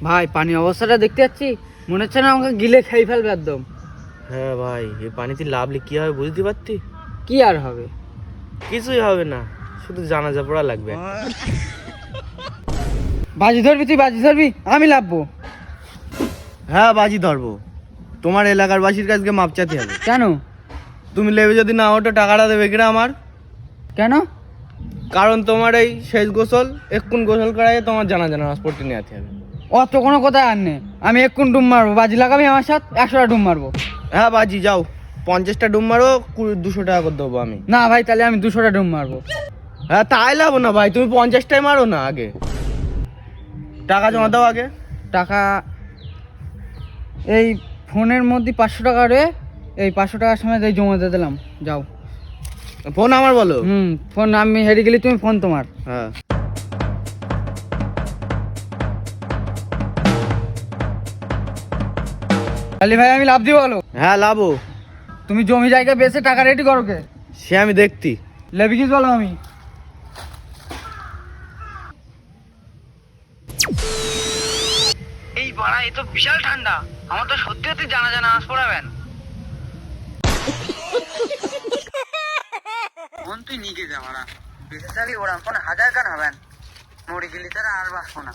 ভাই পানির অবস্থাটা দেখতে যাচ্ছি, মনে হচ্ছে না আমাকে গিলে খেয়ে ফেলবে একদম। হ্যাঁ ভাই, এই পানিতে লাভলে কি হবে বুঝতে পারতি? কি আর হবে? কিছুই হবে না, শুধু জানাজা পড়া লাগবে। বাজি ধরবি? তুই বাজি ধরবি, আমি লাভবো। হ্যাঁ বাজি ধরবো, তোমার এলাকার বাসীর কাছকে মাপ চাতে হবে। কেন? তুমি লেবে যদি না ওটা টাকাটা দেবে কিনা আমার? কেন? কারণ তোমার এই শেষ গোসল, এক্ষুন গোসল করাই তোমার জানাজা নামাজ পড়তে নিয়ে যেতে হবে। অত কোনো কথা আর নেই, আমি এক্ষুন ডুব মারবো। বাজি লাগাবি আমার সাথে? 100টা ডুব মারবো। হ্যাঁ বাজি যাও, 50টা ডুব মারো, 200 টাকা করে দেবো আমি। না ভাই, তাহলে আমি 200টা ডুব মারবো। হ্যাঁ তাই লাভ না ভাই, তুমি 50টাই মারো না, আগে টাকা জমা দাও আগে। টাকা এই ফোনের মধ্যে 500 টাকা রে, এই 500 টাকার সময় এই জমা দিয়ে দিলাম, যাও। ফোন আমার বলো। ফোন আমি হেরে গেলি, তুমি ফোন তোমার। হ্যাঁ আলি ভাই, আমি লাভ দিব বলো। হ্যাঁ লাভো, তুমি জমি জায়গা বেচে টাকা রেডি করো কে? সে আমি দেখতি। লেবি কি বলো আমি? এই বাড়া, এ তো বিশাল ঠান্ডা, আমার তো সত্যি সত্যি জানা নামাজ পড়াবেন। ফোন তুই নিয়ে যা, বাড়া বেঁচে চালি ওরা ফোন 1000 গান হবেন, মরে গেলি তারা আর বাঁচবো না।